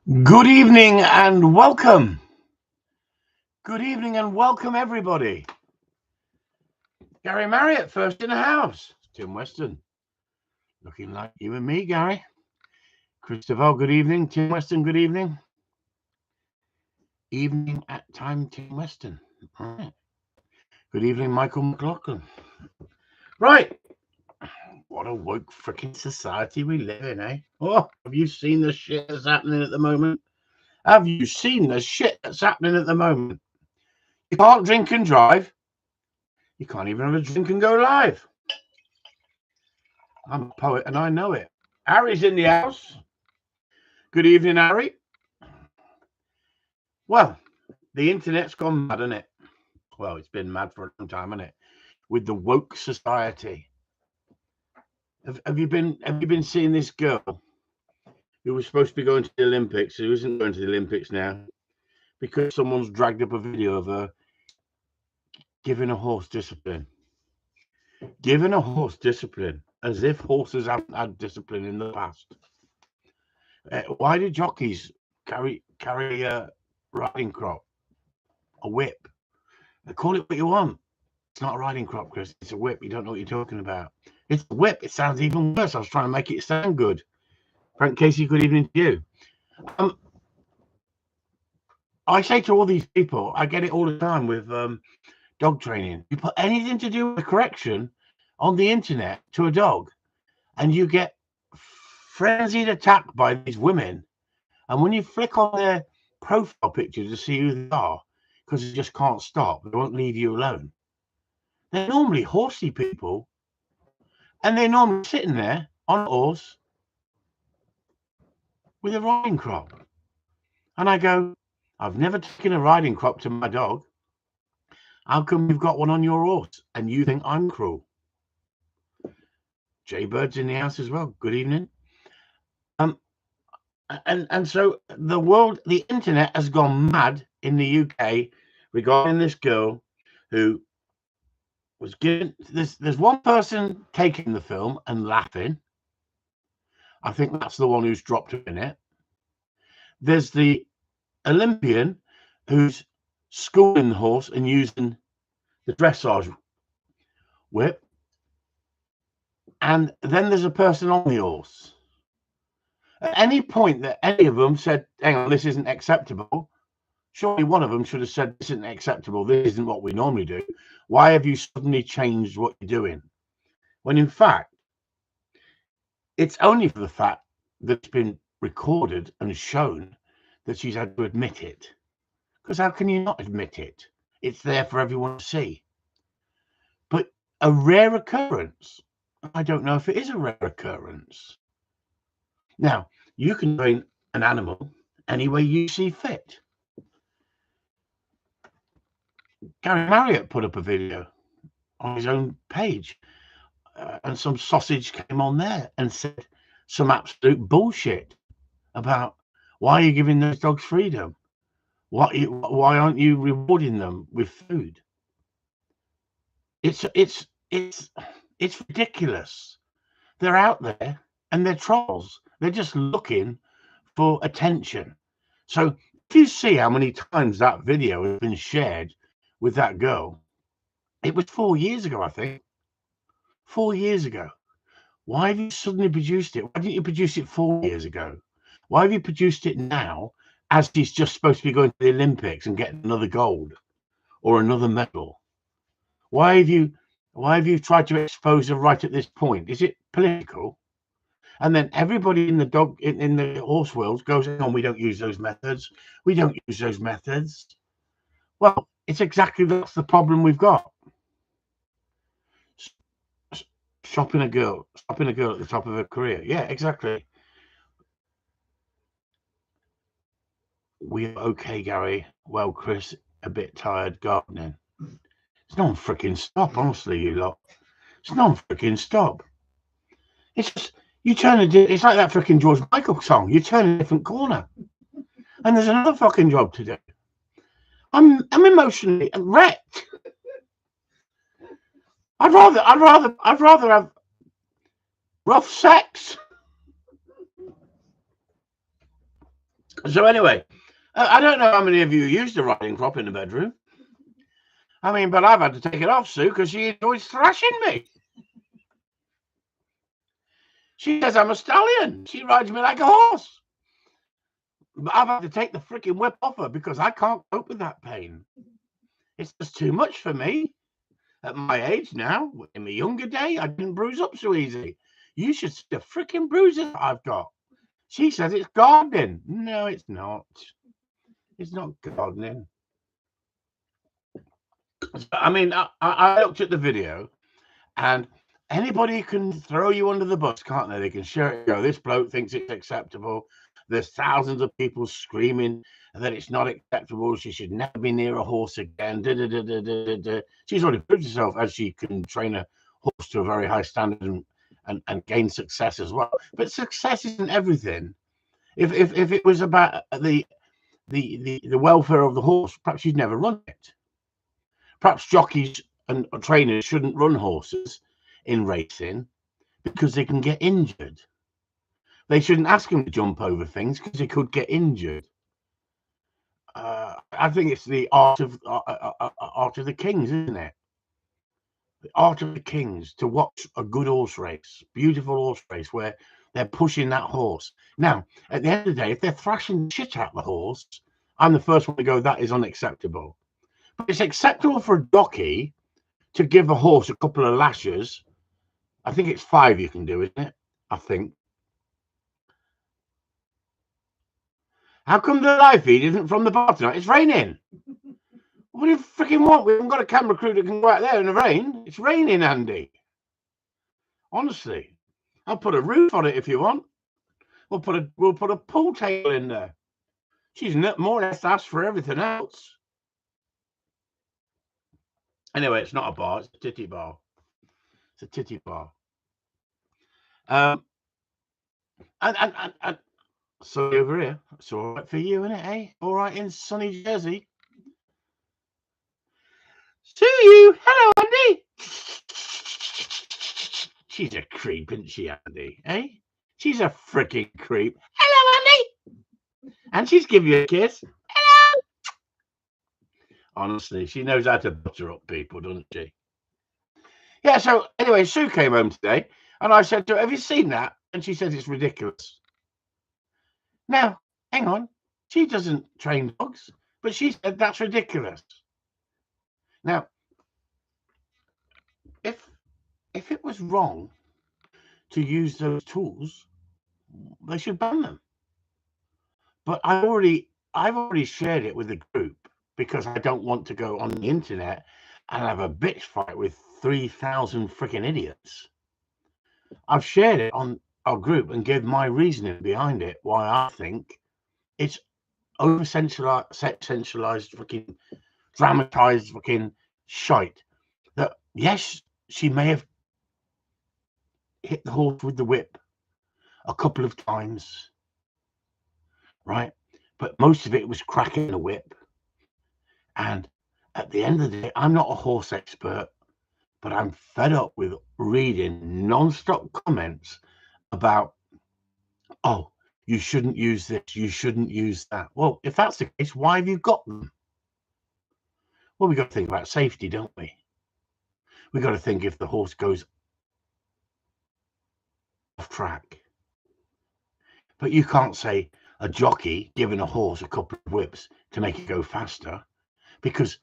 Good evening and welcome. Good evening and welcome, everybody. Gary Marriott, first in the house. Tim Weston. Looking like you and me, Gary. Christopher, good evening. Tim Weston, good evening. Evening at time, Tim Weston. All right. Good evening, Michael McLaughlin. Right. What a woke freaking society we live in, eh? Oh, have you seen the shit that's happening at the moment? Have you seen the shit that's happening at the moment? You can't drink and drive. You can't even have a drink and go live. I'm a poet and I know it. Harry's in the house. Good evening, Harry. Well, the internet's gone mad, hasn't it? Well, it's been mad for a long time, hasn't it? With the woke society. Have you been seeing this girl who was supposed to be going to the Olympics, who isn't going to the Olympics now, because someone's dragged up a video of her giving a horse discipline? Giving a horse discipline, as if horses haven't had discipline in the past. Why do jockeys carry a riding crop, a whip? Call it what you want. It's not a riding crop, Chris. It's a whip. You don't know what you're talking about. It's a whip. It sounds even worse. I was trying to make it sound good. Frank Casey, good evening to you. I say to all these people, I get it all the time with dog training. You put anything to do with correction on the internet to a dog, and you get frenzied attack by these women. And when you flick on their profile picture to see who they are, because they just can't stop, they won't leave you alone. They're normally horsey people, and they're normally sitting there on a horse with a riding crop. And I go, I've never taken a riding crop to my dog. How come you've got one on your horse and you think I'm cruel? Jay Bird's in the house as well. Good evening. And so the internet has gone mad in the UK regarding this girl who was given. There's one person taking the film and laughing. I think that's the one who's dropped in it. There's the Olympian who's schooling the horse and using the dressage whip. And then there's a person on the horse. At any point that any of them said, hang on, this isn't acceptable, surely one of them should have said, this isn't acceptable, this isn't what we normally do. Why have you suddenly changed what you're doing? When in fact, it's only for the fact that it's been recorded and shown that she's had to admit it. Because how can you not admit it? It's there for everyone to see. But a rare occurrence, I don't know if it is a rare occurrence. Now, you can train an animal any way you see fit. Gary Marriott put up a video on his own page, and some sausage came on there and said some absolute bullshit about why are you giving those dogs freedom? Why aren't you rewarding them with food? It's ridiculous. They're out there and they're trolls. They're just looking for attention. So if you see how many times that video has been shared with that girl, it was 4 years ago, I think. 4 years ago. Why have you suddenly produced it? Why didn't you produce it 4 years ago? Why have you produced it now as she's just supposed to be going to the Olympics and getting another gold or another medal? Why have you tried to expose her right at this point? Is it political? And then everybody in the horse world goes on, we don't use those methods. We don't use those methods. Well, it's exactly that's the problem we've got. Stopping a girl at the top of her career. Yeah, exactly. We are okay, Gary. Well, Chris, a bit tired gardening. It's non freaking stop, honestly, you lot. It's non freaking stop. It's just it's like that freaking George Michael song. You turn a different corner, and there's another fucking job to do. I'm emotionally wrecked. I'd rather have rough sex. So anyway, I don't know how many of you use the riding crop in the bedroom. I mean, but I've had to take it off, Sue, because she enjoys thrashing me. She says I'm a stallion. She rides me like a horse. But I've had to take the freaking whip off her because I can't cope with that pain. It's just too much for me at my age now. In my younger day, I didn't bruise up so easy. You should see the freaking bruises I've got. She says it's gardening. No, it's not. It's not gardening. I mean, I looked at the video, and anybody can throw you under the bus, can't they? They can share it. Go, this bloke thinks it's acceptable. There's thousands of people screaming that it's not acceptable. She should never be near a horse again. She's already proved herself as she can train a horse to a very high standard and gain success as well. But success isn't everything. If it was about the welfare of the horse, perhaps you'd never run it. Perhaps jockeys and trainers shouldn't run horses in racing because they can get injured. They shouldn't ask them to jump over things because they could get injured. I think it's the art of the kings, isn't it? The art of the kings, to watch a good horse race, beautiful horse race where they're pushing that horse. Now, at the end of the day, if they're thrashing shit out the horse, I'm the first one to go, that is unacceptable. But it's acceptable for a jockey to give a horse a couple of lashes. I think it's 5 you can do, isn't it? I think. How come the live feed isn't from the bar tonight? It's raining. What do you freaking want? We haven't got a camera crew that can go out there in the rain. It's raining, Andy. Honestly, I'll put a roof on it if you want. We'll put a pool table in there. She's more or less asked for everything else. Anyway, it's not a bar. It's a titty bar. It's a titty bar. And so over here, it's all right for you, isn't it, eh? All right in sunny Jersey. To you. Hello, Andy. She's a creep, isn't she, Andy? Eh? She's a freaking creep. Hello, Andy. And she's giving you a kiss. Hello. Honestly, she knows how to butter up people, doesn't she? Yeah, so anyway, Sue came home today, and I said to her, have you seen that? And she said it's ridiculous. Now, hang on. She doesn't train dogs, but she said that's ridiculous. Now, if it was wrong to use those tools, they should ban them. But I've already shared it with the group because I don't want to go on the internet and have a bitch fight with 3,000 freaking idiots. I've shared it on our group and gave my reasoning behind it, why I think it's over sensationalized, freaking dramatized, freaking shite. That yes, she may have hit the horse with the whip a couple of times, right? But most of it was cracking the whip. And at the end of the day, I'm not a horse expert, but I'm fed up with reading non-stop comments about, oh, you shouldn't use this, you shouldn't use that. Well, if that's the case, why have you got them? Well, we've got to think about safety, don't we? We've got to think if the horse goes off track. But you can't say a jockey giving a horse a couple of whips to make it go faster, because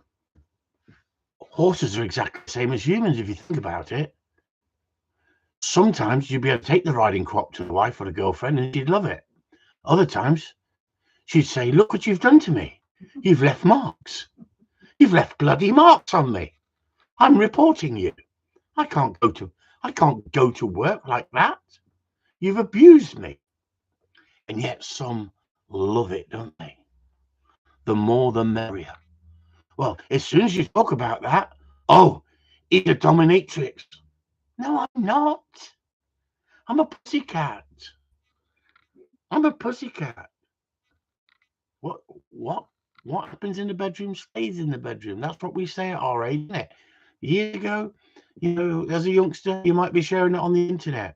horses are exactly the same as humans if you think about it. Sometimes you'd be able to take the riding crop to the wife or the girlfriend and she'd love it. Other times she'd say, look what you've done to me. You've left marks. You've left bloody marks on me. I'm reporting you. I can't go to work like that. You've abused me. And yet some love it, don't they? The more the merrier. Well, as soon as you talk about that, oh, he's a dominatrix. No, I'm not. I'm a pussycat. I'm a pussycat. What happens in the bedroom stays in the bedroom. That's what we say at our age, isn't it? Years ago, you know, as a youngster, you might be sharing it on the internet.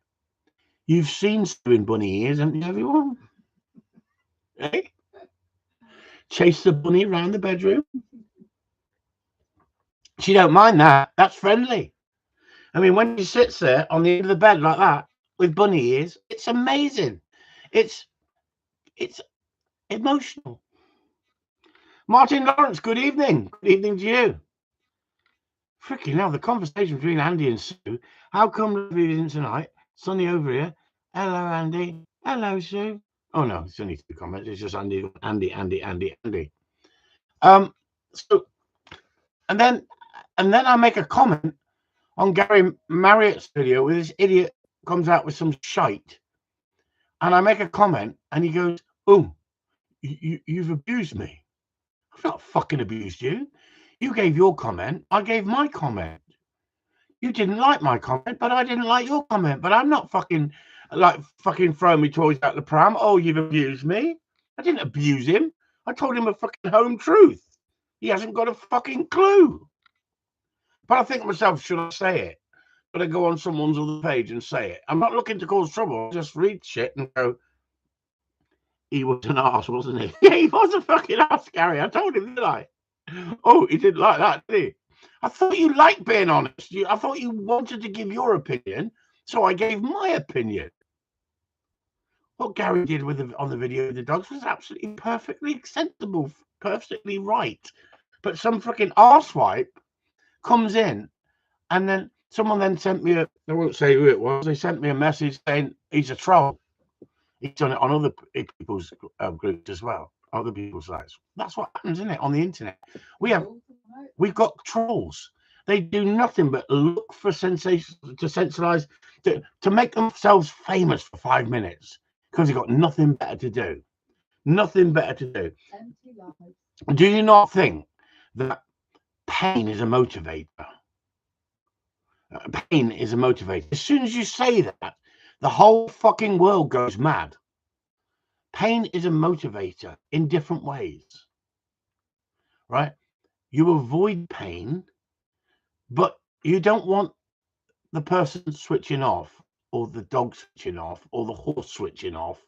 You've seen Sue in bunny ears, haven't you, everyone? Hey? chase the bunny around the bedroom. She don't mind that. That's friendly. I mean, when she sits there on the end of the bed like that with bunny ears, it's amazing. It's emotional. Martin Lawrence, good evening. Good evening to you. Freaking hell, the conversation between Andy and Sue. How come Lovey isn't tonight? Sunny over here. Hello, Andy. Hello, Sue. Oh no, it's only 2 comments. It's just Andy. So, and then I make a comment on Gary Marriott's video where this idiot comes out with some shite, and I make a comment, and he goes, "Oh, you've abused me." I've not fucking abused you. You gave your comment. I gave my comment. You didn't like my comment, but I didn't like your comment. But I'm not fucking throwing me toys out the pram. Oh, you've abused me. I didn't abuse him. I told him a fucking home truth. He hasn't got a fucking clue. But I think to myself, should I say it? Should I go on someone's other page and say it? I'm not looking to cause trouble. I just read shit and go, he was an arse, wasn't he? Yeah, he was a fucking arse, Gary. I told him, didn't I? Oh, he didn't like that, did he? I thought you liked being honest. I thought you wanted to give your opinion, so I gave my opinion. What Gary did on the video of the dogs was absolutely perfectly acceptable, perfectly right. But some freaking arsewipe comes in, and then someone then sent me I won't say who it was. They sent me a message saying he's a troll. He's done it on other people's groups as well, other people's sites. That's what happens, isn't it? On the internet, we've got trolls. They do nothing but look for sensations to sensationalize, to make themselves famous for 5 minutes because they've got nothing better to do. Nothing better to do. Do you not think that pain is a motivator? Pain is a motivator. As soon as you say that, the whole fucking world goes mad. Pain is a motivator in different ways, right? You avoid pain, but you don't want the person switching off, or the dog switching off, or the horse switching off,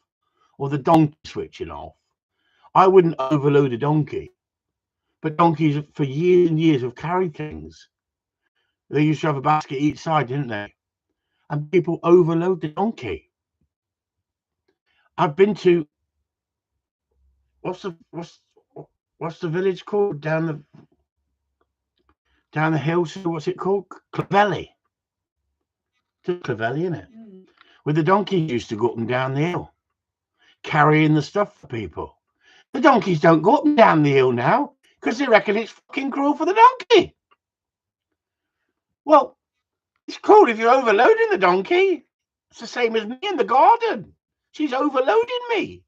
or the donkey switching off. I wouldn't overload a donkey, but donkeys for years and years have carried things. They used to have a basket each side, didn't they? And people overload the donkey. I've been to what's the village called down the hill? So what's it called? Clovelly. It's Clovelly, isn't it? Where the donkeys used to go up and down the hill, carrying the stuff for people. The donkeys don't go up and down the hill now because they reckon it's fucking cruel for the donkey. Well, it's cool if you're overloading the donkey. It's the same as me in the garden. She's overloading me.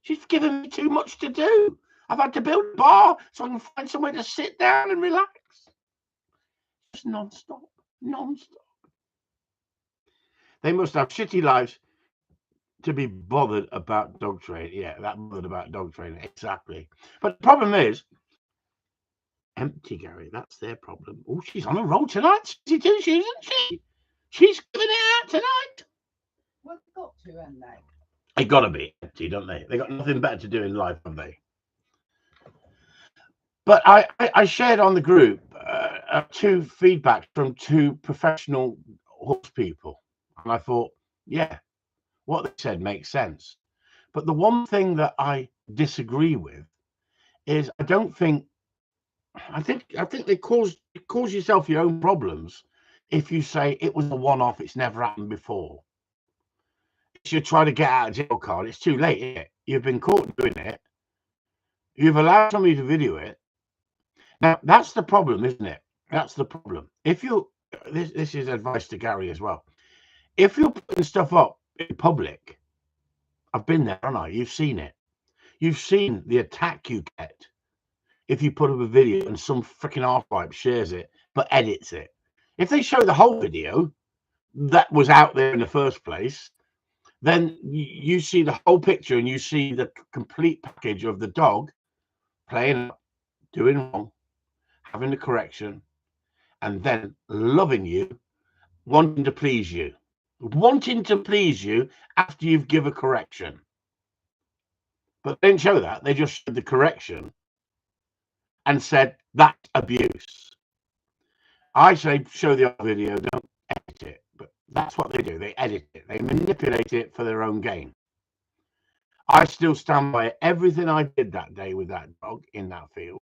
She's given me too much to do. I've had to build a bar so I can find somewhere to sit down and relax. Just non-stop. They must have shitty lives to be bothered about dog training. Yeah, that bothered about dog training. Exactly. But the problem is, empty, Gary. That's their problem. Oh, she's on a roll tonight. She too, isn't she? She's giving it out tonight. Well, they've got to, haven't they? They got to be empty, don't they? They got nothing better to do in life, have they? But I shared on the group 2 feedbacks from 2 professional horse people, and I thought, yeah, what they said makes sense. But the one thing that I disagree with is I think they cause yourself your own problems if you say it was a one-off, it's never happened before. If you try to get out of jail card, it's too late, isn't it? You've been caught doing it. You've allowed somebody to video it. Now, that's the problem, isn't it? That's the problem. If you, this is advice to Gary as well. If you're putting stuff up in public, I've been there, haven't I? You've seen it. You've seen the attack you get if you put up a video and some freaking arsewipe shares it, but edits it. If they show the whole video that was out there in the first place, then you see the whole picture and you see the complete package of the dog playing up, doing wrong, having the correction, and then loving you, wanting to please you after you've given a correction. But they didn't show that. They just showed the correction and said that's abuse. I say show the other video, don't edit it. But that's what they do. They edit it. They manipulate it for their own gain. I still stand by everything I did that day with that dog in that field.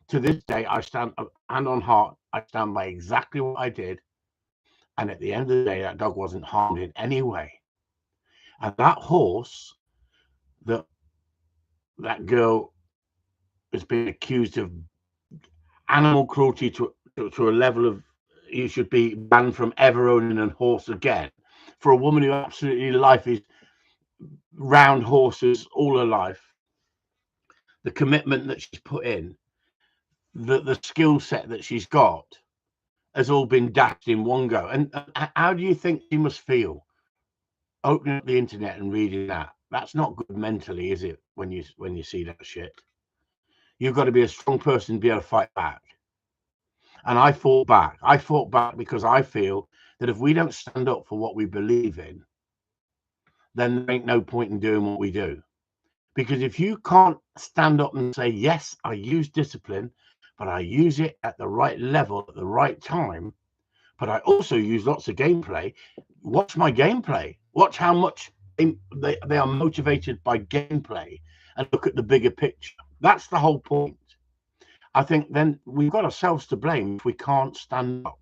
To this day, I stand hand on heart. I stand by exactly what I did. And at the end of the day, that dog wasn't harmed in any way. And that horse that girl has been accused of animal cruelty to a level of you should be banned from ever owning a horse again. For a woman who absolutely life is round horses all her life, the commitment that she's put in, the skill set that she's got has all been dashed in one go. And how do you think she must feel opening up the internet and reading that? That's not good mentally, is it? When you see that shit, you've got to be a strong person to be able to fight back. And I fought back. I fought back because I feel that if we don't stand up for what we believe in, then there ain't no point in doing what we do. Because if you can't stand up and say, yes, I use discipline, but I use it at the right level at the right time, but I also use lots of gameplay. Watch my gameplay. Watch how much they are motivated by gameplay, and look at the bigger picture. That's the whole point. I think then we've got ourselves to blame if we can't stand up.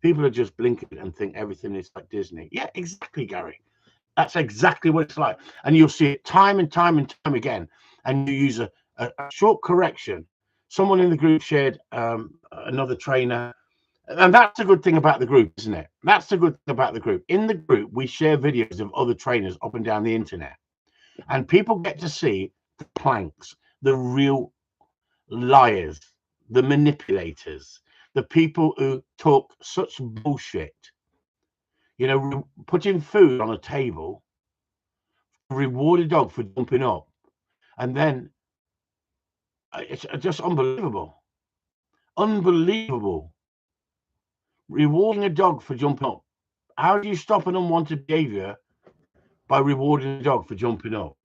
People are just blinking and think everything is like Disney. Yeah, exactly, Gary. That's exactly what it's like. And you'll see it time and time and time again. And you use a short correction. Someone in the group shared another trainer. And that's a good thing about the group, isn't it? That's the good thing about the group. In the group, we share videos of other trainers up and down the internet. And people get to see the planks, the real liars, the manipulators, the people who talk such bullshit. You know, putting food on a table, reward a dog for jumping up, and then it's just unbelievable. Unbelievable. Rewarding a dog for jumping up. How do you stop an unwanted behavior by rewarding a dog for jumping up?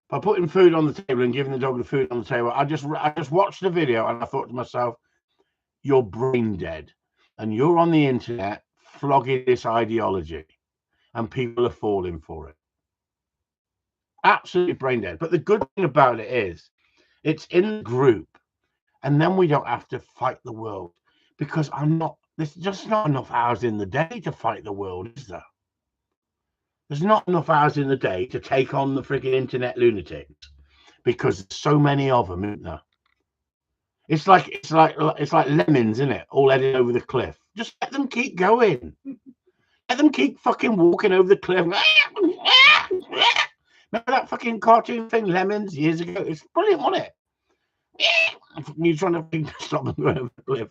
By putting food on the table and giving the dog the food on the table. I just watched the video and I thought to myself, you're brain dead, and you're on the internet flogging this ideology, and people are falling for it. Absolutely brain dead. But the good thing about it is it's in the group, and then we don't have to fight the world, because there's just not enough hours in the day to fight the world, is there? There's not enough hours in the day to take on the freaking internet lunatics, because there's so many of them, isn't there? It's like lemons, isn't it? All heading over the cliff. Just let them keep going. Let them keep fucking walking over the cliff. Remember that fucking cartoon thing, Lemons, years ago? It's brilliant, wasn't it? You're trying to stop them going over the cliff.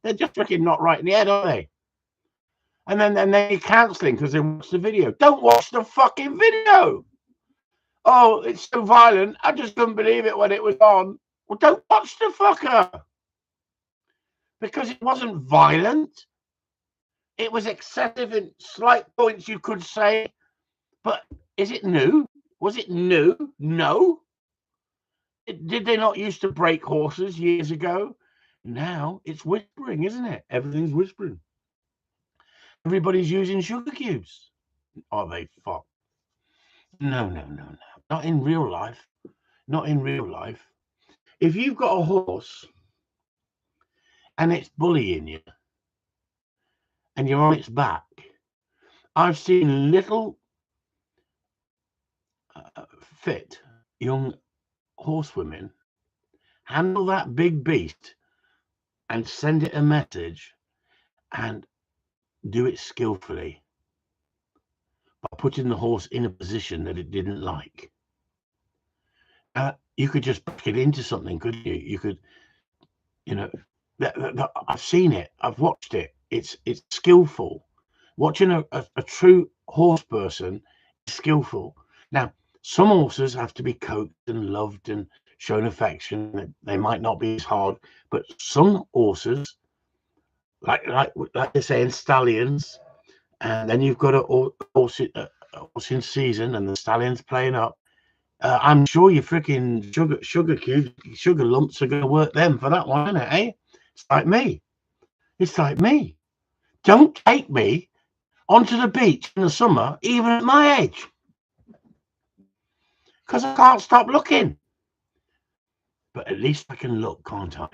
They're just fucking not right in the head, aren't they? And then they're cancelling because they watch the video. Don't watch the fucking video. Oh, it's so violent. I just couldn't believe it when it was on. Well, don't watch the fucker. Because it wasn't violent. It was excessive in slight points, you could say. But is it new? Was it new? No. Did they not used to break horses years ago? Now it's whispering, isn't it? Everything's whispering. Everybody's using sugar cubes. Are they fucked? No. Not in real life. Not in real life. If you've got a horse and it's bullying you and you're on its back, I've seen little fit young horsewomen handle that big beast and send it a message and do it skillfully by putting the horse in a position that it didn't like. You could just back it into something, couldn't you? You could, I've seen it. I've watched it. It's skillful. Watching a true horse person is skillful. Now, some horses have to be coaxed and loved and shown affection. They might not be as hard, but some horses, like they say in stallions, and then you've got a horse in season and the stallion's playing up, I'm sure your freaking sugar cubes, sugar lumps are going to work them for that one, isn't it? Eh? It's like me. It's like me. Don't take me onto the beach in the summer, even at my age, because I can't stop looking. But at least I can look, can't I?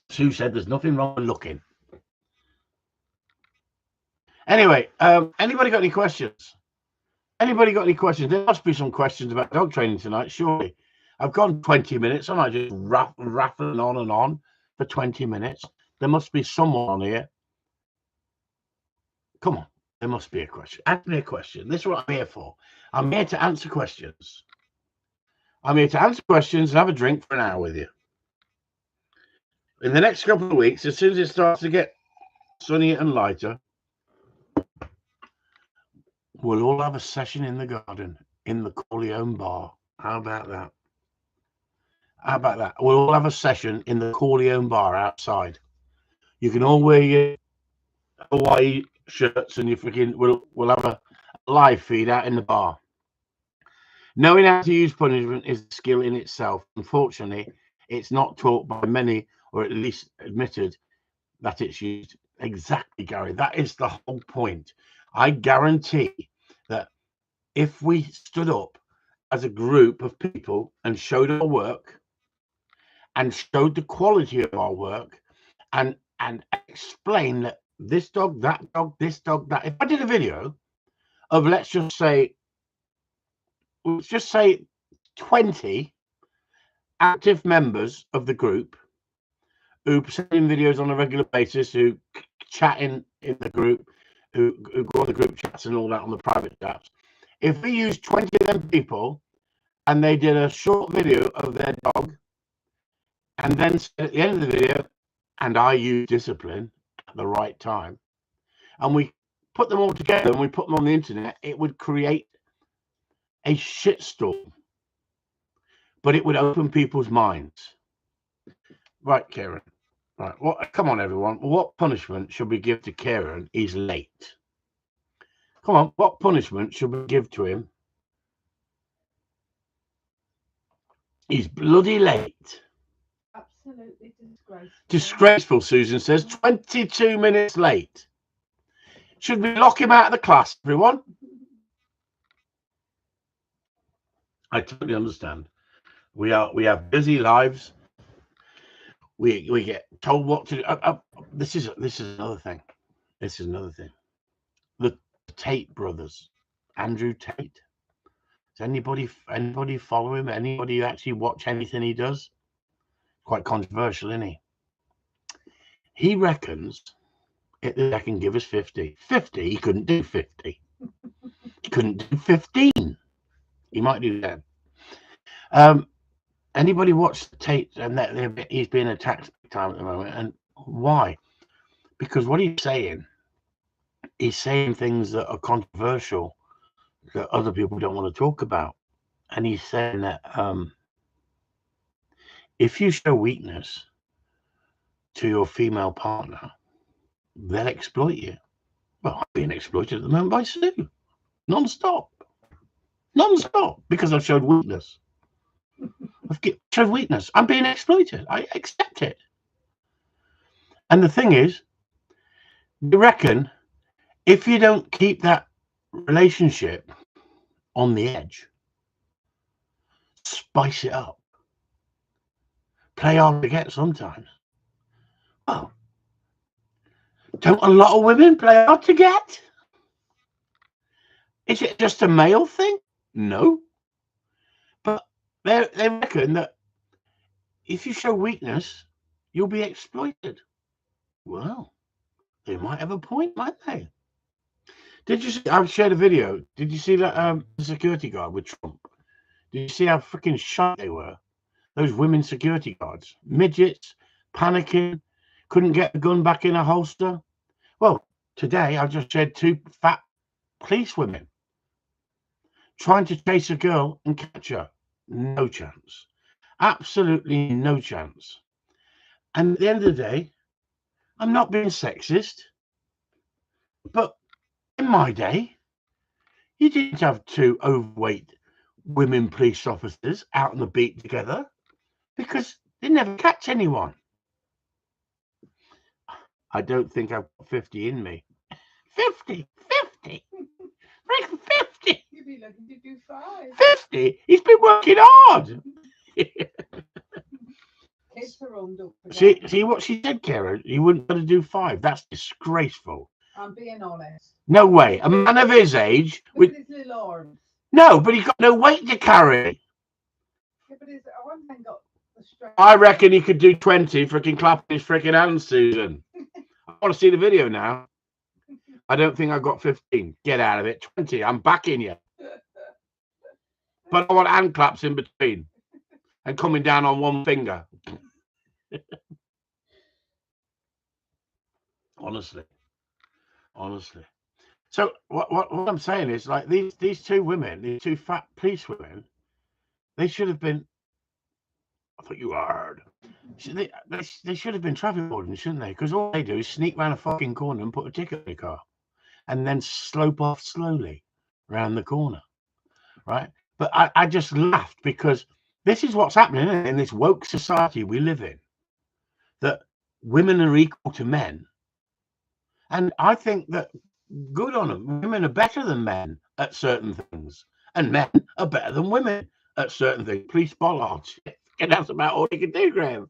Sue said there's nothing wrong with looking. Anyway, anybody got any questions? Anybody got any questions? There must be some questions about dog training tonight, surely. I've gone 20 minutes. I might just rattling on and on for 20 minutes. There must be someone on here. Come on, there must be a question. Ask me a question. This is what I'm here for. I'm here to answer questions. I'm here to answer questions and have a drink for an hour with you. In the next couple of weeks, as soon as it starts to get sunnier and lighter, we'll all have a session in the garden, in the Corleone bar. How about that? How about that? We'll all have a session in the Corleone bar outside. You can all wear your Hawaii shirts and you freaking, we'll have a live feed out in the bar. Knowing how to use punishment is a skill in itself. Unfortunately, it's not taught by many, or at least admitted that it's used. Exactly, Gary. That is the whole point. I guarantee that if we stood up as a group of people and showed our work and showed the quality of our work and explained that this dog, that dog, this dog, that. If I did a video of, let's just say 20 active members of the group who send in videos on a regular basis, who chat in the group, who go on the group chats and all that on the private chats. If we use 20 of them people and they did a short video of their dog and then said at the end of the video, and I use discipline at the right time, and we put them all together and we put them on the internet, it would create a shitstorm, but it would open people's minds. Right, Kieran. Right. Well, come on, everyone. What punishment should we give to Kieran? He's late. Come on. What punishment should we give to him? He's bloody late. Absolutely disgraceful. Disgraceful, Susan says. 22 minutes late. Should we lock him out of the class, everyone? I totally understand. We have busy lives. We get told what to do. This is another thing. This is another thing. The Tate brothers, Andrew Tate. Does anybody follow him? Anybody actually watch anything he does? Quite controversial, isn't he? He reckons that can give us 50. 50. He couldn't do 50. He couldn't do 15. He might do 10. Anybody watch Tate? And he's being attacked big time at the moment. And why? Because what he's saying things that are controversial that other people don't want to talk about. And he's saying that if you show weakness to your female partner, they'll exploit you. Well, I'm being exploited at the moment by Sue. Non-stop. Because I've showed weakness. I've showed weakness. I'm being exploited. I accept it. And the thing is, you reckon if you don't keep that relationship on the edge, spice it up, play hard to get sometimes. Well, don't a lot of women play hard to get? Is it just a male thing? No. But they reckon that if you show weakness, you'll be exploited. Well, they might have a point, might they? Did you see? I've shared a video. Did you see that security guard with Trump? Did you see how freaking shite they were? Those women security guards, midgets, panicking, couldn't get the gun back in a holster. Well, today I just shared 2 fat police women trying to chase a girl and catch her. No chance. Absolutely no chance. And at the end of the day, I'm not being sexist, but In my day, you didn't have two overweight women police officers out on the beat together because they never catch anyone. I don't think I've got 50 in me. 50! 50! Freaking 50! You'd be lucky to do 5. 50? He's been working hard! Kids are owned up for See what she said, Karen? You wouldn't be able to do 5. That's disgraceful. I'm being honest. No way. A man of his age Look with at his little arms. no, but he's got no weight to carry. Yeah, but his arms ain't got the strength. I reckon he could do 20 freaking clapping his freaking hands, Susan. I want to see the video now. I don't think I've got 15. Get out of it. 20. I'm backing you. But I want hand claps in between and coming down on one finger. Honestly. So what I'm saying is, like, these two women, these two fat police women, they should have been. I thought you were hard. They should have been traffic wardens, shouldn't they? Because all they do is sneak round a fucking corner and put a ticket in the car, and then slope off slowly round the corner, right? But I just laughed because this is what's happening in this woke society we live in, that women are equal to men. And I think that good on them. Women are better than men at certain things, and men are better than women at certain things. Police bollards. And that's about all they can do, Graham.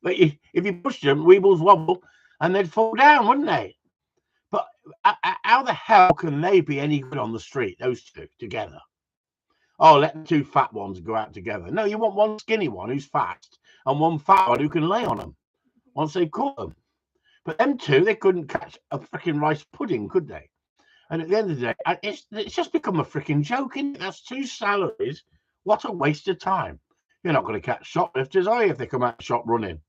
But if you pushed them, weebles wobble, and they'd fall down, wouldn't they? But how the hell can they be any good on the street, those two together? Oh, let the two fat ones go out together. No, you want one skinny one who's fast and one fat one who can lay on them once they've caught them. But them two, they couldn't catch a freaking rice pudding, could they? And at the end of the day, it's just become a freaking joke, isn't it? That's 2 salaries. What a waste of time. You're not going to catch shoplifters, are you, if they come out of the shop running?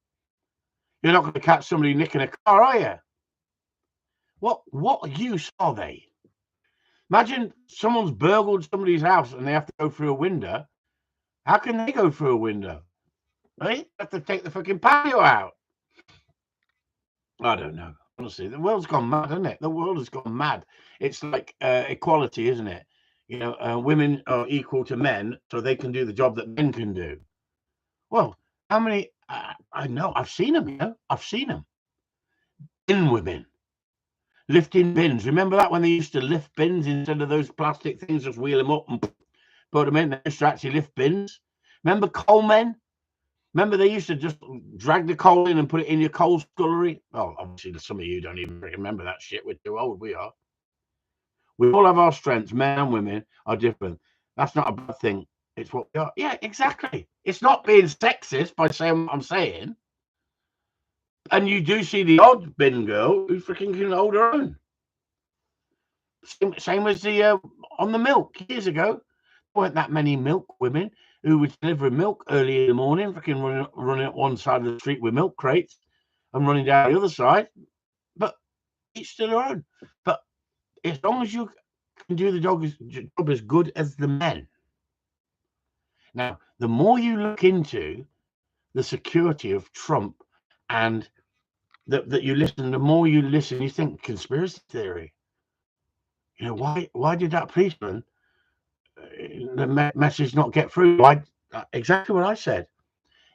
You're not going to catch somebody nicking a car, are you? What use are they? Imagine someone's burgled somebody's house and they have to go through a window. How can they go through a window? They have to take the fucking patio out. I don't know. Honestly, the world's gone mad, isn't it? The world has gone mad. It's like equality, isn't it? You know, women are equal to men, so they can do the job that men can do. Well, how many? I know. I've seen them. You know, I've seen them. Bin women lifting bins. Remember that when they used to lift bins instead of those plastic things, just wheel them up and put them in? They used to actually lift bins. Remember coal men? Remember they used to just drag the coal in and put it in your coal scullery? Oh, obviously some of you don't even remember that shit. We're too old, we are. We all have our strengths. Men and women are different. That's not a bad thing. It's what we are. Yeah, exactly. It's not being sexist by saying what I'm saying. And you do see the odd bin girl who freaking can hold her own. Same as the on the milk years ago. There weren't that many milk women who were delivering milk early in the morning, freaking running up one side of the street with milk crates and running down the other side. But each to their own. But as long as you can do the job as good as the men. Now, the more you look into the security of Trump and that you listen, the more you listen, you think conspiracy theory. You know, why did that policeman, the message not get through? Why? Exactly what I said.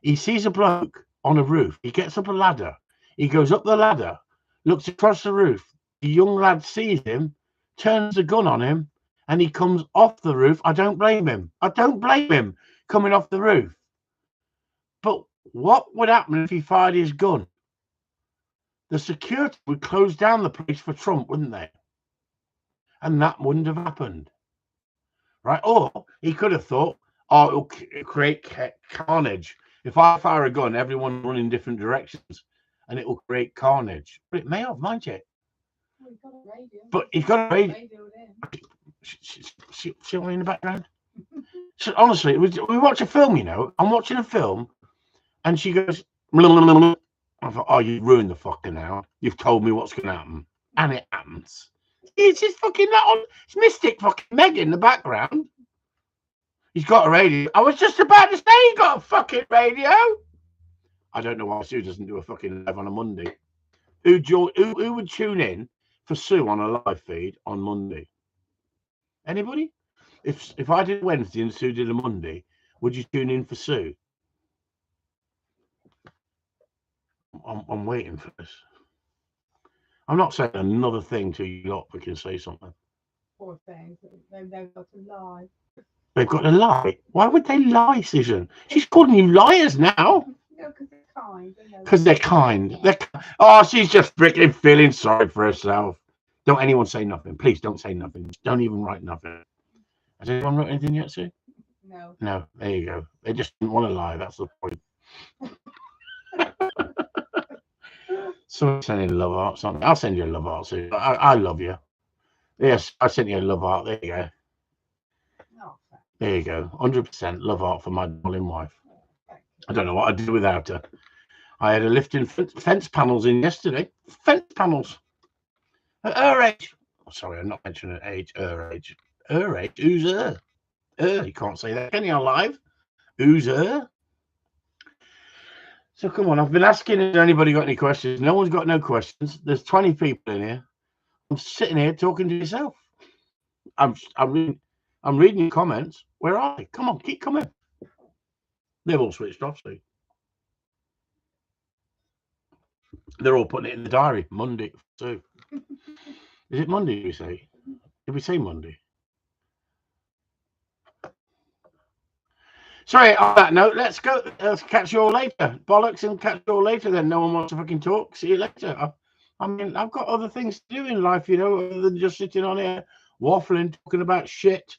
He sees a bloke on a roof. He gets up a ladder. He goes up the ladder, looks across the roof. The young lad sees him, turns the gun on him, and he comes off the roof. I don't blame him. I don't blame him coming off the roof. But what would happen if he fired his gun? The security would close down the place for Trump, wouldn't they? And that wouldn't have happened. Right? Or he could have thought, oh, it'll create carnage. If I fire a gun, everyone run in different directions and it will create carnage. But it may have, mind you. Well, he's got a radio. But he's got a radio. See what in the background? So honestly, we watch a film, you know. I'm watching a film and she goes, I thought, oh, you ruined the fucking now. You've told me what's going to happen. And it happens. It's just fucking that on. It's Mystic fucking Meg in the background. He's got a radio. I was just about to say he got a fucking radio. I don't know why Sue doesn't do a fucking live on a Monday. Who would tune in for Sue on a live feed on Monday? Anybody? If I did Wednesday and Sue did a Monday, would you tune in for Sue? I'm waiting for this. I'm not saying another thing to you lot. We can say something. Poor things. They've got to lie. They've got to lie. Why would they lie, Susan? She's calling you liars now. No, because they're kind. Because they're kind. Oh, she's just freaking feeling sorry for herself. Don't anyone say nothing. Please don't say nothing. Don't even write nothing. Has anyone wrote anything yet, Sue? No. No. There you go. They just didn't want to lie. That's the point. Someone sending love art. Something. I'll send you a love art, Sue. I love you. Yes, I sent you a love art. There you go. No, There you go. 100% love art for my darling wife. I don't know what I'd do without her. I had her lifting fence panels in yesterday. Fence panels. At her age. Oh, sorry, I'm not mentioning her age. Her age. Her age? Who's her? Her. You can't say that, can you, on live? Who's her? So come on, I've been asking, has anybody got any questions? No one's got no questions. There's 20 people in here. I'm sitting here talking to yourself. I'm reading your comments. Where are they? Come on, keep coming. They've all switched off, see. They're all putting it in the diary. Monday too. Is it Monday, did we say? Did we say Monday? Sorry, on that note, let's go. Let's catch you all later. Bollocks, and catch you all later then. No one wants to fucking talk. See you later. I mean, I've got other things to do in life, you know, other than just sitting on here waffling, talking about shit.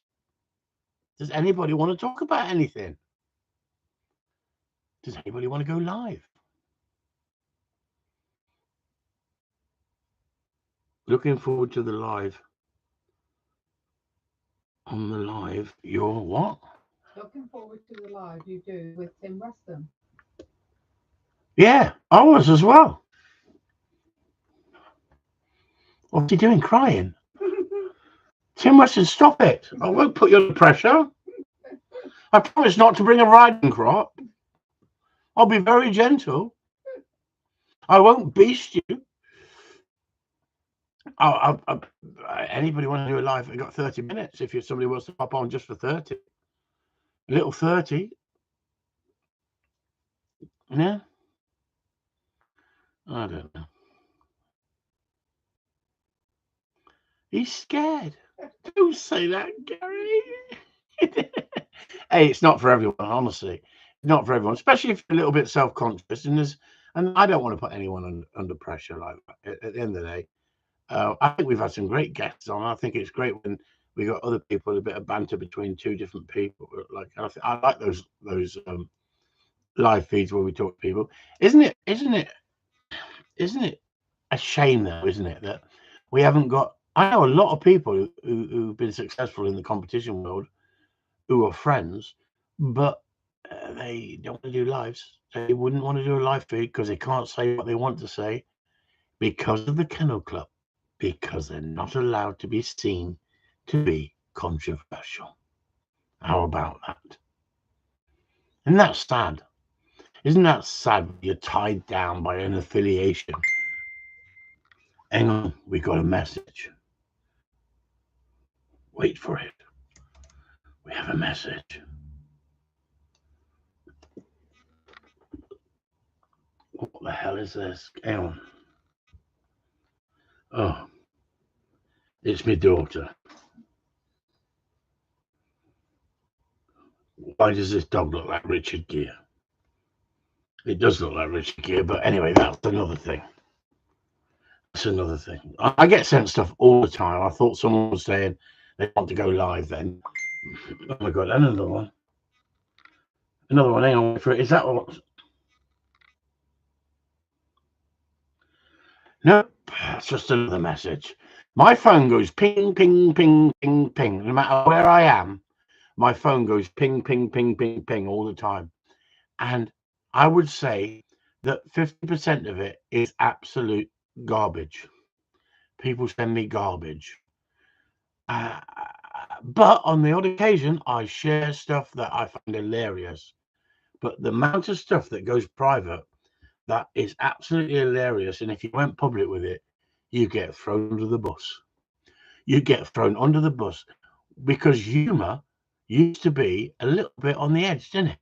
Does anybody want to talk about anything? Does anybody want to go live? Looking forward to the live. On the live, you're what? Looking forward to the live you do with Tim Weston. Yeah, I was as well. What's he doing? Crying? Tim Weston, stop it. I won't put you under pressure. I promise not to bring a riding crop. I'll be very gentle. I won't beast you. Anybody want to do a live? I've got 30 minutes if somebody wants to pop on just for 30. A little 30. Yeah. I don't know. He's scared. Don't say that, Gary. Hey, it's not for everyone, honestly. Not for everyone, especially if you're a little bit self-conscious. And I don't want to put anyone under pressure like that. At the end of the day, I think we've had some great guests on. I think it's great when we got other people, a bit of banter between two different people. Like I like those live feeds where we talk to people. Isn't it a shame though, isn't it, that we haven't got? I know a lot of people who've been successful in the competition world who are friends, but they don't want to do lives. They wouldn't want to do a live feed because they can't say what they want to say because of the Kennel Club, because they're not allowed to be seen to be controversial. How about that? Isn't that sad? Isn't that sad? You're tied down by an affiliation. Hang on, we got a message. Wait for it. We have a message. What the hell is this? Hang on. Oh, it's my daughter. Why does this dog look like Richard Gere? It does look like Richard Gere, but anyway, that's another thing. That's another thing. I get sent stuff all the time. I thought someone was saying they want to go live then. Oh my God, and another one. Another one, hang on for it. Is that what? Nope, it's just another message. My phone goes ping, ping, ping, ping, ping. No matter where I am, my phone goes ping, ping, ping, ping, ping all the time. And I would say that 50% of it is absolute garbage. People send me garbage. But on the odd occasion, I share stuff that I find hilarious. But the amount of stuff that goes private, that is absolutely hilarious. And if you went public with it, you get thrown under the bus. You get thrown under the bus because humour used to be a little bit on the edge, didn't it?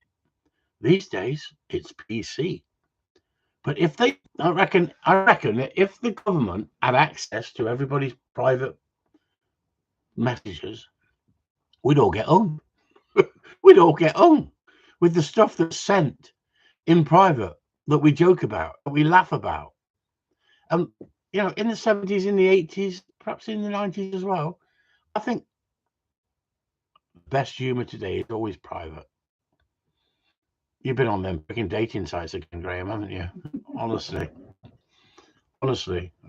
These days, it's PC. But if they, I reckon that if the government had access to everybody's private messages, we'd all get hung. We'd all get hung with the stuff that's sent in private that we joke about, that we laugh about. You know, in the 70s, in the 80s, perhaps in the 90s as well, I think the best humour today is always private. You've been on them freaking dating sites again, Graham, haven't you? Honestly,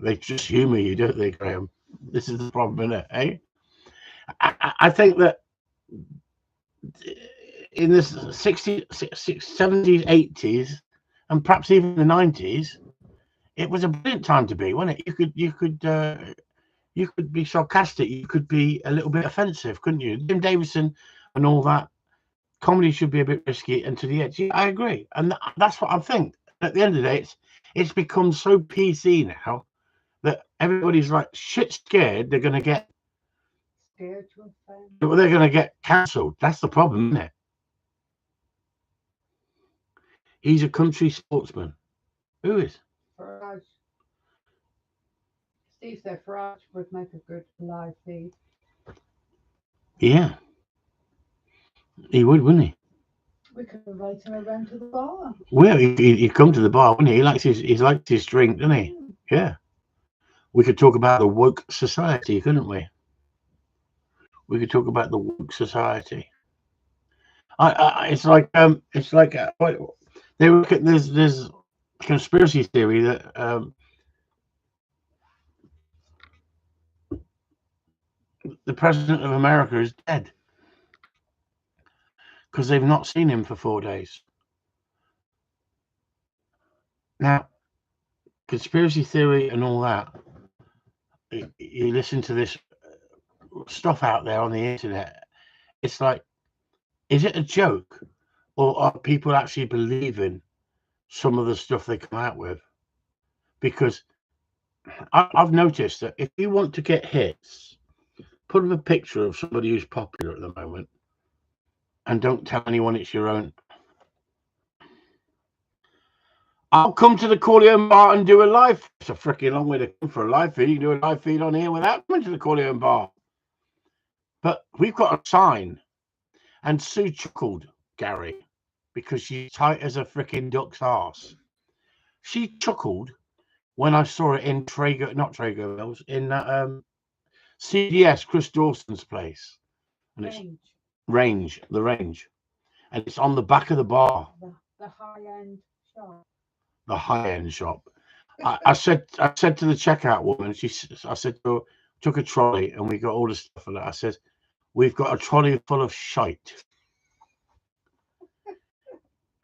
they just humour you, don't they, Graham? This is the problem, isn't it? Eh? I think that in the 60s, 70s, 80s, and perhaps even the 90s, it was a brilliant time to be, wasn't it? You could be sarcastic, you could be a little bit offensive, couldn't you? Jim Davidson and all that. Comedy should be a bit risky and to the edge. Yeah, I agree, and that's what I think. At the end of the day, it's become so PC now that everybody's like shit scared they're going to get cancelled. That's the problem, isn't it? He's a country sportsman. Who is? Farage. Steve said Farage would make a good live feed. Yeah, he would, wouldn't he? We could invite him around to the bar. Well, he'd come to the bar, wouldn't he? He likes his drink, doesn't he? Yeah. We could talk about the woke society, couldn't we? We could talk about the woke society. It's like they look at there's conspiracy theory that the president of America is dead because they've not seen him for 4 days. Now, conspiracy theory and all that, you listen to this stuff out there on the internet, it's like, is it a joke, or are people actually believing some of the stuff they come out with? Because I've noticed that if you want to get hits, put up a picture of somebody who's popular at the moment and don't tell anyone it's your own. I'll come to the Corleone bar and do a live. It's a freaking long way to come for a live feed. You can do a live feed on here without coming to the Corleone bar. But we've got a sign. And Sue chuckled, Gary, because she's tight as a freaking duck's arse. She chuckled when I saw it in Traeger Mills, in that CDS, Chris Dawson's place. And it's Range, the Range. And it's on the back of the bar. The high-end shop. The high-end shop. I said to the checkout woman, I said to her, took a trolley and we got all the stuff for that. I said, we've got a trolley full of shite,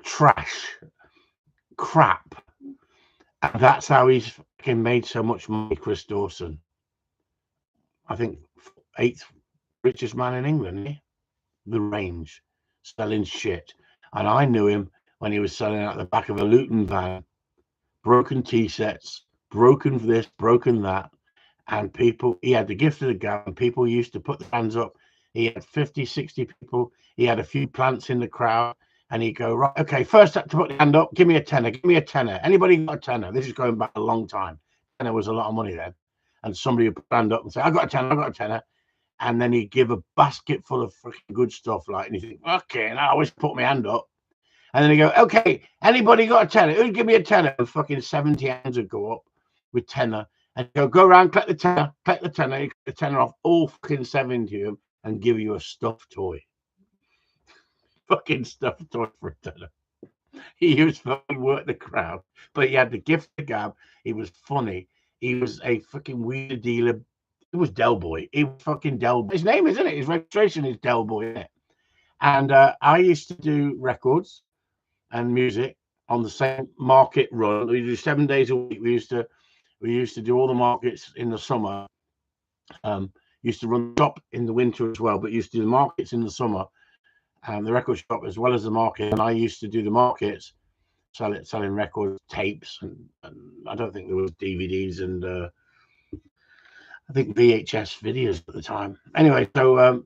trash, crap. And that's how he's fucking made so much money, Chris Dawson. I think 8th richest man in England, eh? The Range, selling shit. And I knew him when he was selling out the back of a Luton van, broken tea sets, broken this, broken that. And people, he had the gift of the gab, and people used to put their hands up. He had 50, 60 people. He had a few plants in the crowd. And he'd go, right, okay, first up to put the hand up, give me a tenner, give me a tenner. Anybody got a tenner? This is going back a long time. Tenner was a lot of money then. And somebody would stand up and say, I got a tenner, I got a tenner. And then he'd give a basket full of freaking good stuff, like, and you think, okay, and I always put my hand up. And then he'd go, okay, anybody got a tenner? Who'd give me a tenner? And fucking 70 hands would go up with tenner. And go around, collect the tenner, you get the tenner off all fucking 70 of them and give you a stuffed toy. Fucking stuffed toy for a tenner. He used to fucking work the crowd, but he had the gift of gab. He was funny. He was a fucking weed dealer. It was Del Boy. He was fucking Del Boy. His name, isn't it? His registration is Del Boy, isn't it? And I used to do records and music on the same market run. We do 7 days a week. We used to do all the markets in the summer. Used to run the shop in the winter as well, but used to do the markets in the summer. The record shop as well as the market. And I used to do the markets, selling record tapes. And I don't think there was DVDs and I think VHS videos at the time. Anyway, so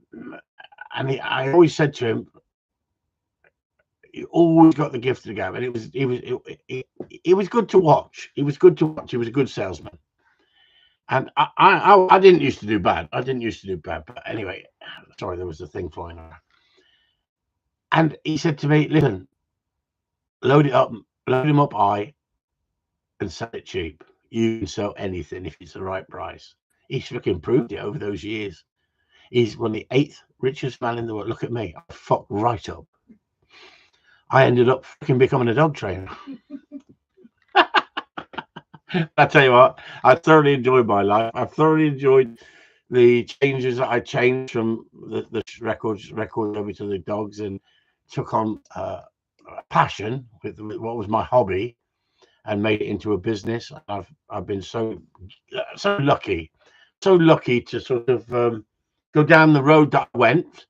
I always said to him, he always got the gift of the gab, and it was good to watch. He was good to watch. He was a good salesman, and I didn't used to do bad. I didn't used to do bad, but anyway, sorry, there was a thing flying around. And he said to me, "Listen, load him up high, and sell it cheap. You can sell anything if it's the right price." He's fucking proved it over those years. He's one of the 8th richest man in the world. Look at me, I fucked right up. I ended up fucking becoming a dog trainer. I tell you what, I thoroughly enjoyed my life. I thoroughly enjoyed the changes that I changed from the records over to the dogs, and took on a passion with what was my hobby, and made it into a business. I've been so lucky to sort of go down the road that I went,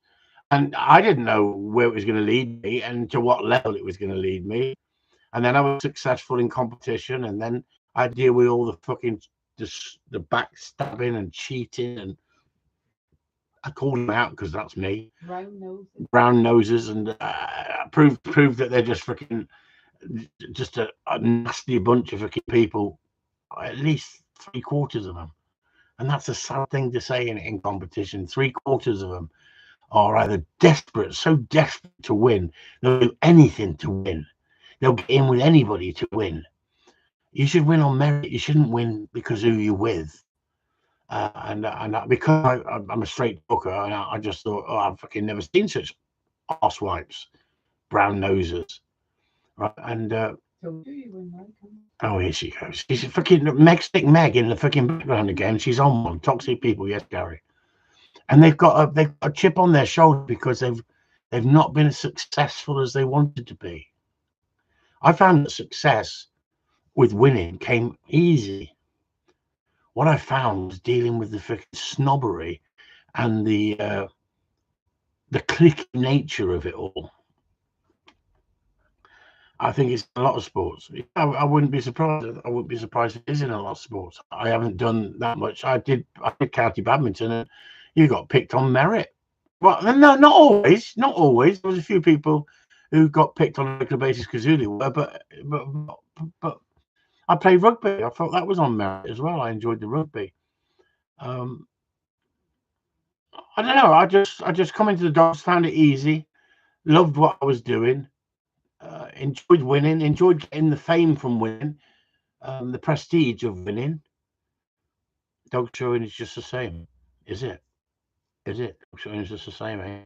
and I didn't know where it was going to lead me and to what level it was going to lead me. And then I was successful in competition, and then I deal with all the fucking the backstabbing and cheating, and I call them out because that's me. Brown noses, and prove that they're just fucking just a nasty bunch of fucking people. At least 3/4 of them, and that's a sad thing to say in competition. 3/4 of them are either so desperate to win, they'll do anything to win. They'll get in with anybody to win. You should win on merit. You shouldn't win because who you're with. And because I'm a straight talker, and I just thought, oh, I've fucking never seen such arsewipes, brown noses, right? And oh, here she goes. She's a fucking stick Meg in the fucking background again. She's on one. Toxic people, yes, Gary. And they've got a chip on their shoulder because they've not been as successful as they wanted to be. I found that success with winning came easy. What I found was dealing with the fucking snobbery and the cliquey nature of it all. I think it's a lot of sports. I wouldn't be surprised. I wouldn't be surprised if it is in a lot of sports. I haven't done that much. I did county badminton, and you got picked on merit. Well, no, not always. Not always. There was a few people who got picked on a regular basis because who they were. But I played rugby. I thought that was on merit as well. I enjoyed the rugby. I don't know. I just come into the dogs, found it easy, loved what I was doing, enjoyed winning, enjoyed getting the fame from winning, the prestige of winning. Dog showing is just the same, is it? Is it? Dog showing is just the same, eh?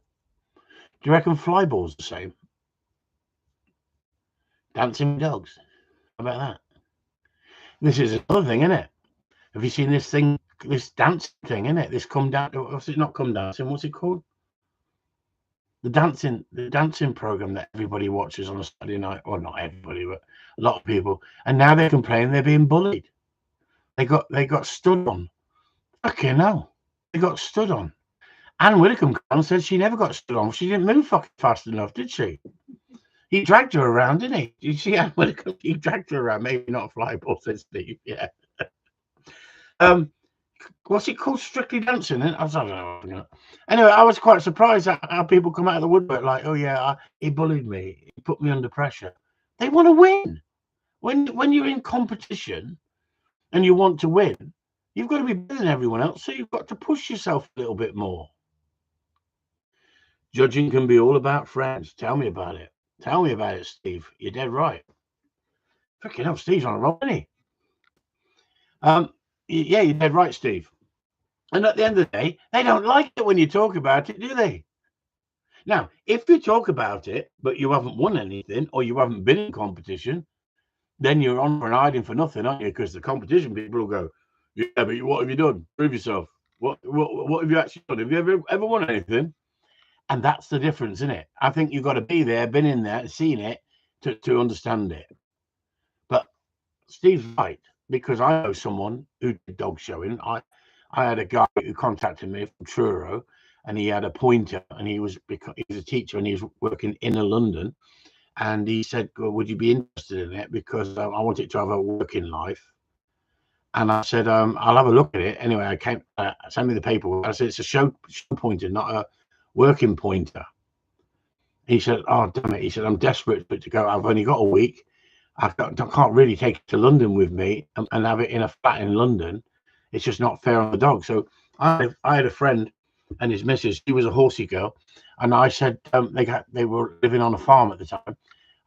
Do you reckon flyball's the same? Dancing with dogs. How about that? This is another thing, isn't it? Have you seen this thing, this dancing thing, isn't it? This come down, what's it, not come dancing, what's it called? The dancing program that everybody watches on a Saturday night. Well, not everybody, but a lot of people. And now they're complaining they're being bullied. They got stood on. Fucking hell. They got stood on. Anne Widdecombe said she never got stood on. She didn't move fucking fast enough, did she? He dragged her around, didn't he? Did you see Anne Widdecombe? He dragged her around. Maybe not a flyball, said Steve. Yeah. What's it called? Strictly Dancing? I don't know. Anyway, I was quite surprised at how people come out of the woodwork like, oh yeah, he bullied me. He put me under pressure. They want to win. When you're in competition and you want to win, you've got to be better than everyone else. So you've got to push yourself a little bit more. Judging can be all about friends. Tell me about it. Tell me about it, Steve. You're dead right. Fucking hell, Steve's on a roll, isn't he? Yeah, you're dead right, Steve. And at the end of the day, they don't like it when you talk about it, do they? Now, if you talk about it, but you haven't won anything or you haven't been in competition, then you're on for an hiding for nothing, aren't you? Because the competition people will go, yeah, but what have you done? Prove yourself. What have you actually done? Have you ever won anything? And that's the difference, isn't it? I think you've got to be there, been in there, seen it to understand it. But Steve's right, because I know someone who did dog showing. I had a guy who contacted me from Truro, and he had a pointer, and he was a teacher, and he was working in London, and he said, well, would you be interested in it? Because I want it to have a working life. And I said, I'll have a look at it. Anyway, I came, send me the paperwork. I said, it's a show pointer, not a working pointer. He said, oh, damn it. He said, I'm desperate to go. I've only got a week. I can't really take it to London with me and have it in a flat in London. It's just not fair on the dog. So I had a friend and his missus. She was a horsey girl. And I said, they were living on a farm at the time.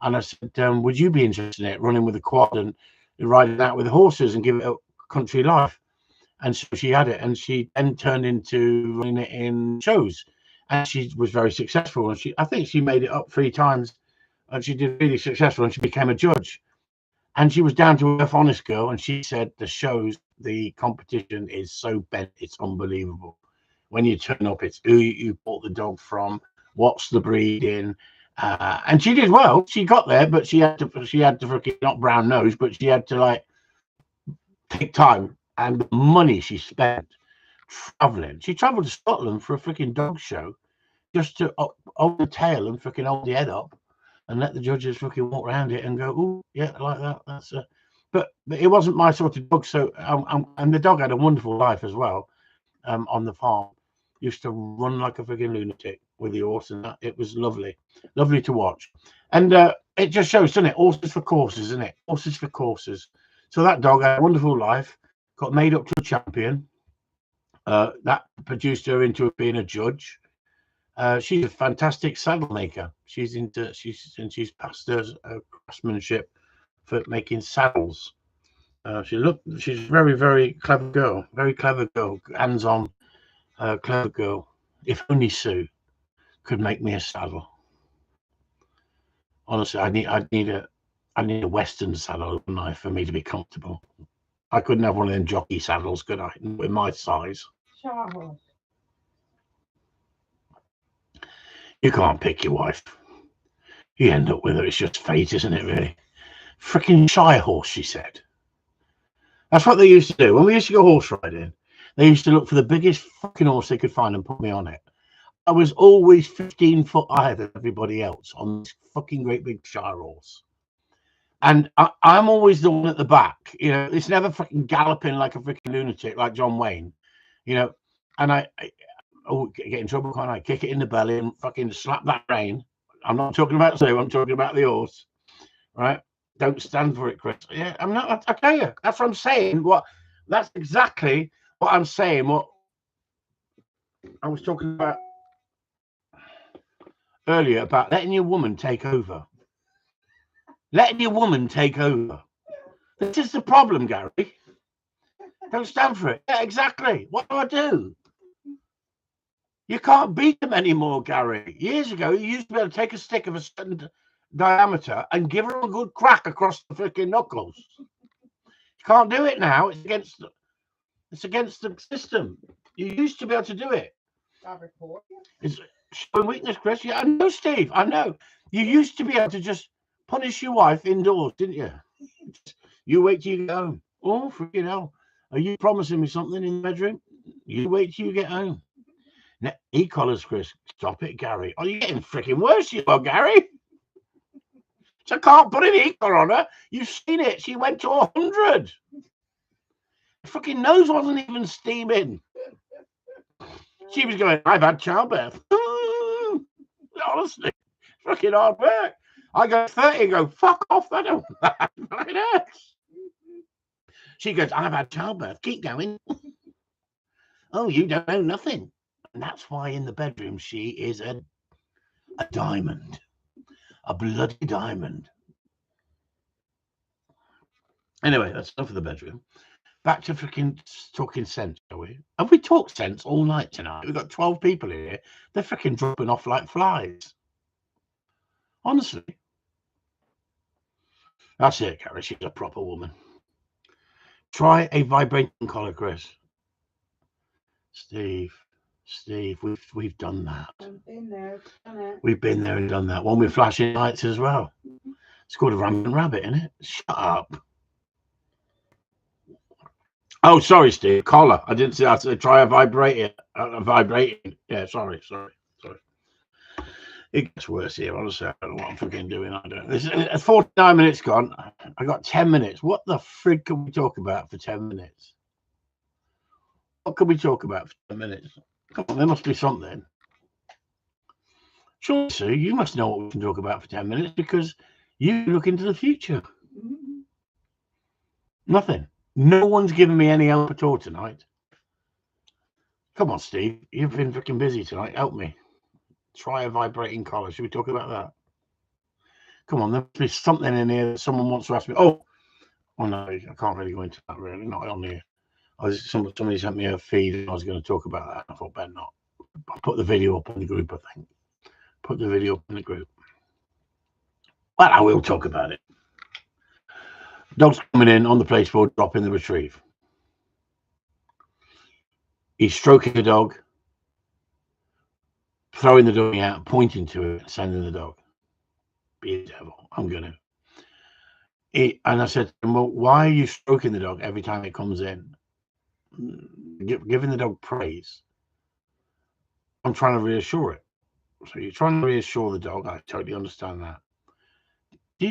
And I said, would you be interested in it, running with a quad and riding out with the horses and give it a country life? And so she had it, and she then turned into running it in shows, and she was very successful. And I think she made it up 3 times, and she did really successful, and she became a judge. And she was down to earth, honest girl. And she said the shows, the competition is so bent, it's unbelievable. When you turn up, it's who you bought the dog from, what's the breeding. And she did well. She got there, but she had to freaking, not brown nose, but she had to like take time. And the money she spent traveling. She traveled to Scotland for a freaking dog show just to hold the tail and freaking hold the head up and let the judges freaking walk around it and go, oh, yeah, like that. That's but it wasn't my sort of dog. So, and the dog had a wonderful life as well on the farm. Used to run like a freaking lunatic with the horse, and that. It was lovely to watch. And it just shows, doesn't it? Horses for courses, isn't it? Horses for courses. So that dog had a wonderful life. Got made up to a champion. That produced her into being a judge. She's a fantastic saddle maker. She's passed her craftsmanship for making saddles. She's a very, very clever girl. Very clever girl. Hands-on, clever girl. If only Sue could make me a saddle. Honestly, I need a Western saddle, wouldn't I, for me to be comfortable. I couldn't have one of them jockey saddles, could I? With my size. Charles. You can't pick your wife. You end up with her. It's just fate, isn't it, really? Freaking shy horse, she said. That's what they used to do. When we used to go horse riding, they used to look for the biggest fucking horse they could find and put me on it. I was always 15 foot higher than everybody else on this fucking great big shy horse. And I'm always the one at the back, you know. It's never fucking galloping like a freaking lunatic like John Wayne, you know. And I get in trouble, can't I? Kick it in the belly and fucking slap that rein. I'm not talking about Sue, I'm talking about the horse, right? Don't stand for it, Chris. Yeah, I'm not. I tell you, that's what I'm saying. That's exactly what I'm saying. What I was talking about earlier about letting your woman take over. Letting your woman take over. This is the problem, Gary. Don't stand for it. Yeah, exactly. What do I do? You can't beat them anymore, Gary. Years ago, you used to be able to take a stick of a certain diameter and give her a good crack across the freaking knuckles. You can't do it now. It's against the system. You used to be able to do it. It's showing weakness, Chris. Yeah, I know, Steve. I know. You used to be able to just punish your wife indoors, didn't you? You wait till you get home. Oh, freaking hell. Are you promising me something in the bedroom? You wait till you get home. Now, e-collars, Chris. Stop it, Gary. Oh, you're getting freaking worse, you are, Gary. So I can't put an e-collar on her. You've seen it. She went to 100. Fucking nose wasn't even steaming. She was going, I've had childbirth. Honestly, fucking hard work. I go 30 and go, fuck off. I don't fucking hurts. She goes, I've had childbirth. Keep going. Oh, you don't know nothing. And that's why in the bedroom she is a diamond. A bloody diamond. Anyway, that's enough of the bedroom. Back to freaking talking sense, shall we? Have we talked sense all night tonight? We've got 12 people here. They're freaking dropping off like flies. Honestly. That's it, Carrie. She's a proper woman. Try a vibrating collar, Chris. Steve, we've done that. I've been there, done it. We've been there and done that. One with flashing lights as well. It's called a rampant rabbit, isn't it? Shut up. Oh, sorry, Steve. Collar. I didn't see. I said try a vibrating. Vibrating. Yeah, sorry. It gets worse here, honestly. I don't know what I'm fucking doing. I don't. This 49 minutes gone. I got 10 minutes. What the frig can we talk about for 10 minutes? What can we talk about for 10 minutes? Come on, there must be something. Sure, Sue, you must know what we can talk about for 10 minutes because you look into the future. Nothing. No one's given me any help at all tonight. Come on, Steve. You've been freaking busy tonight. Help me. Try a vibrating collar. Should we talk about that? Come on, there must be something in here that someone wants to ask me. Oh no, I can't really go into that. Really, not on here. Somebody sent me a feed, and I was going to talk about that. I thought better not. I'll put the video up in the group. I think. Put the video up in the group. Well, I will talk about it. Dog's coming in on the placeboard, dropping the retrieve. He's stroking the dog, throwing the dog out, pointing to it, sending the dog. Be a devil. I'm going to. And I said to him, well, why are you stroking the dog every time it comes in? Giving the dog praise. I'm trying to reassure it. So you're trying to reassure the dog. I totally understand that. Do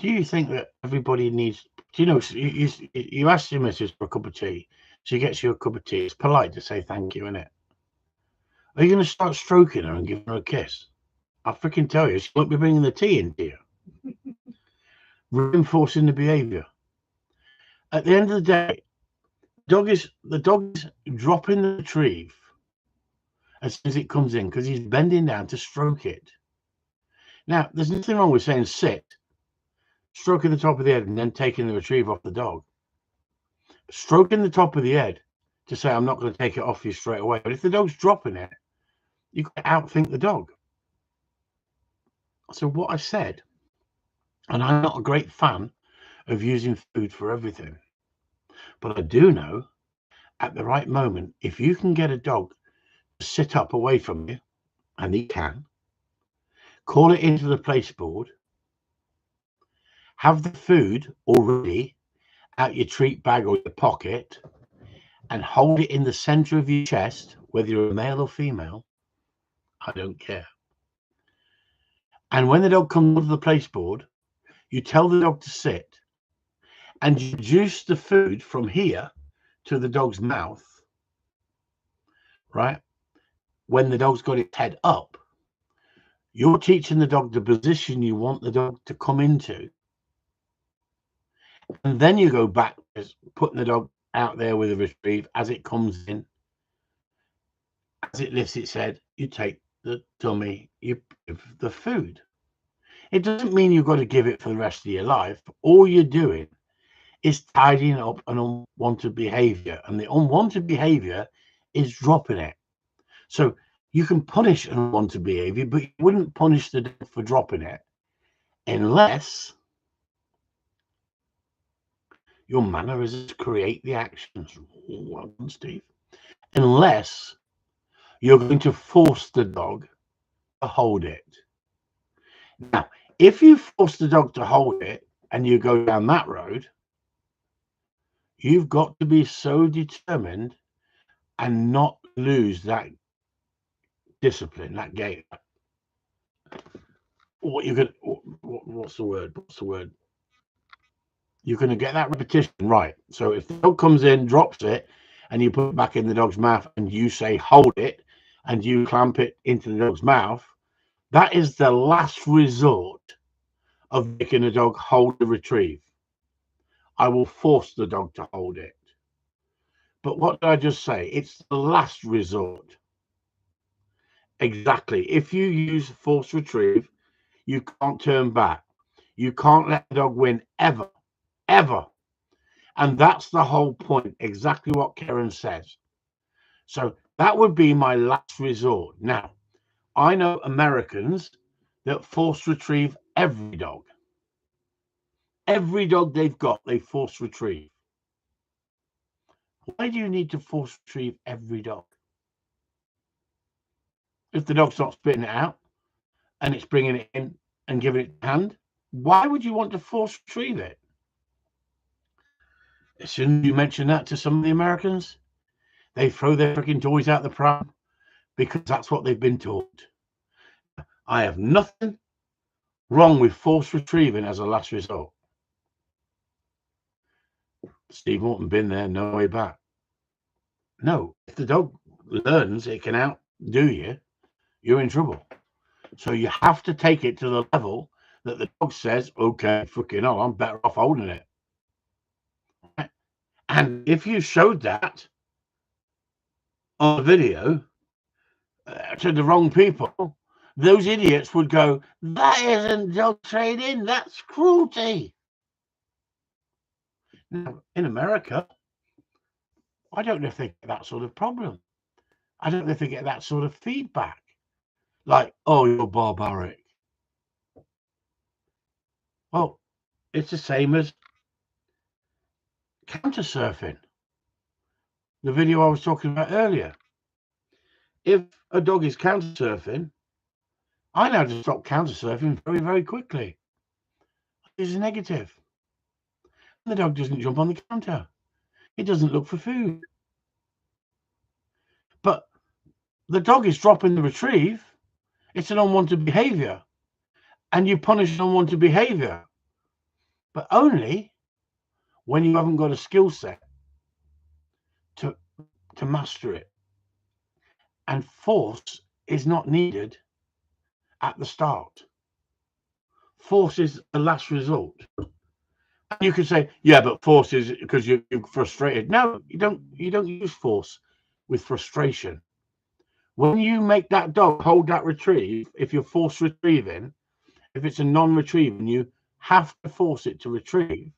you think that everybody needs? Do you know? You ask your missus for a cup of tea. She gets you a cup of tea. It's polite to say thank you, isn't it? Are you going to start stroking her and giving her a kiss? I'll freaking tell you, she won't be bringing the tea in here. Reinforcing the behaviour. At the end of the day, the dog is dropping the retrieve as soon as it comes in because he's bending down to stroke it. Now, there's nothing wrong with saying sit, stroking the top of the head, and then taking the retrieve off the dog. Stroking the top of the head to say, I'm not going to take it off you straight away. But if the dog's dropping it, you can outthink the dog. So what I said, and I'm not a great fan of using food for everything, but I do know at the right moment, if you can get a dog to sit up away from you, and he can, call it into the placeboard, have the food already out your treat bag or your pocket, and hold it in the center of your chest, whether you're a male or female, I don't care. And when the dog comes to the placeboard, you tell the dog to sit and you juice the food from here to the dog's mouth, right? When the dog's got its head up, you're teaching the dog the position you want the dog to come into. And then you go back, putting the dog out there with a retrieve as it comes in. As it lifts its head, you take the tummy, you give the food. It doesn't mean you've got to give it for the rest of your life. All you're doing is tidying up an unwanted behavior, and the unwanted behavior is dropping it. So you can punish an unwanted behavior, but you wouldn't punish the dog for dropping it unless your mannerisms create the actions. Well done, Steve. Unless you're going to force the dog to hold it. Now, if you force the dog to hold it and you go down that road, you've got to be so determined and not lose that discipline, that game. What's the word? You're going to get that repetition right. So if the dog comes in, drops it, and you put it back in the dog's mouth and you say hold it and you clamp it into the dog's mouth, that is the last resort of making a dog hold the retrieve. I will force the dog to hold it. But what did I just say? It's the last resort. Exactly. If you use force retrieve, you can't turn back. You can't let the dog win ever. And that's the whole point, exactly what Karen says. So that would be my last resort. Now, I know Americans that force retrieve every dog. Every dog they've got, they force retrieve. Why do you need to force retrieve every dog? If the dog's not spitting it out and it's bringing it in and giving it a hand, why would you want to force retrieve it? As soon as you mention that to some of the Americans, they throw their freaking toys out the pram because that's what they've been taught. I have nothing wrong with forced retrieving as a last resort. Steve Morton, been there, no way back. No, if the dog learns it can outdo you, you're in trouble. So you have to take it to the level that the dog says, okay, fucking hell, I'm better off holding it. And if you showed that on a video to the wrong people, those idiots would go, that isn't dog training, that's cruelty. Now, in America, I don't know if they get that sort of problem. I don't know if they get that sort of feedback. Like, oh, you're barbaric. Well, it's the same as counter surfing. The video I was talking about earlier. If a dog is counter surfing, I know to stop counter surfing very, very quickly. It's negative. The dog doesn't jump on the counter. It doesn't look for food. But the dog is dropping the retrieve. It's an unwanted behavior. And you punish an unwanted behavior. But only when you haven't got a skill set to master it. And force is not needed at the start. Force is the last resort. You could say, yeah, but force is because you're frustrated. No, you don't use force with frustration. When you make that dog hold that retrieve, if you're force retrieving, if it's a non-retrieve and you have to force it to retrieve,